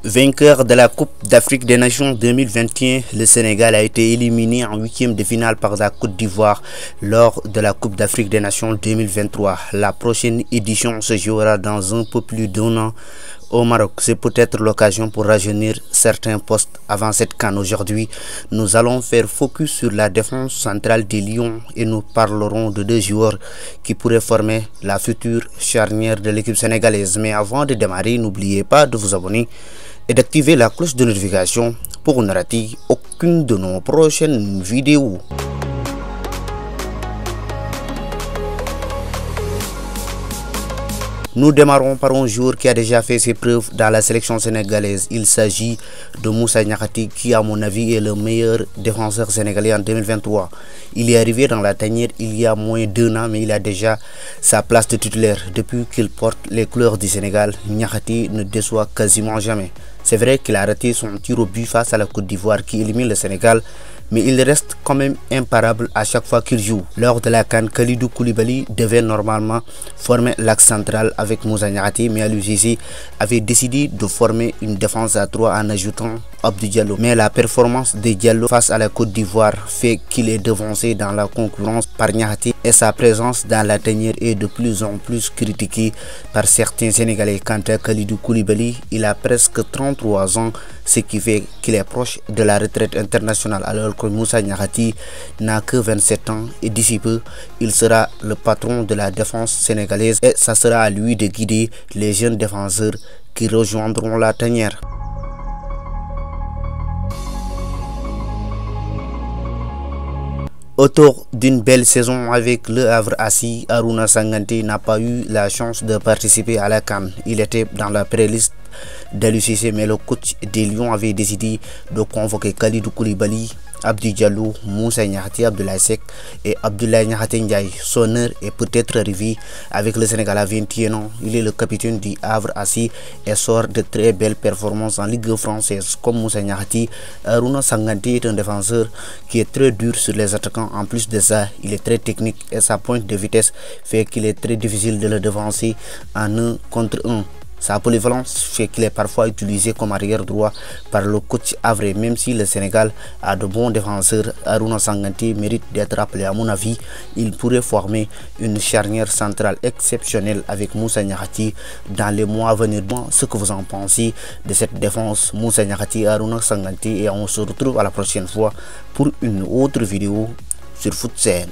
Vainqueur de la Coupe d'Afrique des Nations 2021, le Sénégal a été éliminé en huitième de finale par la Côte d'Ivoire lors de la Coupe d'Afrique des Nations 2023. La prochaine édition se jouera dans un peu plus d'un an au Maroc. C'est peut-être l'occasion pour rajeunir certains postes avant cette CAN. Aujourd'hui, nous allons faire focus sur la défense centrale des Lions et nous parlerons de deux joueurs qui pourraient former la future charnière de l'équipe sénégalaise. Mais avant de démarrer, n'oubliez pas de vous abonner et d'activer la cloche de notification pour ne rater aucune de nos prochaines vidéos. Nous démarrons par un joueur qui a déjà fait ses preuves dans la sélection sénégalaise. Il s'agit de Moussa Niakhaté qui, à mon avis, est le meilleur défenseur sénégalais en 2023. Il est arrivé dans la tanière il y a moins d'un an, mais il a déjà sa place de titulaire. Depuis qu'il porte les couleurs du Sénégal, Niakhaté ne déçoit quasiment jamais. C'est vrai qu'il a raté son tir au but face à la Côte d'Ivoire qui élimine le Sénégal, mais il reste quand même imparable à chaque fois qu'il joue. Lors de la CAN, Kalidou Koulibaly devait normalement former l'axe central avec Moussa Niakhaté, mais Aliou Cissé avait décidé de former une défense à 3 en ajoutant Abdou Diallo. Mais la performance de Diallo face à la Côte d'Ivoire fait qu'il est devancé dans la concurrence par Niakhaté et sa présence dans la tanière est de plus en plus critiquée par certains Sénégalais. Quant à Kalidou Koulibaly, il a presque 33 ans, ce qui fait qu'il est proche de la retraite internationale, alors que Moussa Niakhaté n'a que 27 ans et d'ici peu, il sera le patron de la défense sénégalaise et ça sera à lui de guider les jeunes défenseurs qui rejoindront la tanière. Autour d'une belle saison avec le Havre assis, Arouna Sanganté n'a pas eu la chance de participer à la CAN. Il était dans la pré-liste d'Aliou Cissé, mais le coach des Lions avait décidé de convoquer Kalidou Koulibaly, Abdou Diallo, Moussa Niakhaté, Abdoulaye Seck et Abdoulaye Niakhaté Ndiaye. Son heure est peut-être arrivée avec le Sénégal à 21 ans. Il est le capitaine du Havre assis et sort de très belles performances en Ligue française. Comme Moussa Niakhaté, Arouna Sanganté est un défenseur qui est très dur sur les attaquants. En plus de ça, il est très technique et sa pointe de vitesse fait qu'il est très difficile de le devancer en 1 contre 1. Sa polyvalence fait qu'il est parfois utilisé comme arrière droit par le coach Havre. Même si le Sénégal a de bons défenseurs, Arouna Sanganté mérite d'être appelé. À mon avis, il pourrait former une charnière centrale exceptionnelle avec Moussa Niakhaté dans les mois à venir. Bon, ce que vous en pensez de cette défense Moussa Niakhaté, Arouna Sanganté, et on se retrouve à la prochaine fois pour une autre vidéo sur Foot Sen.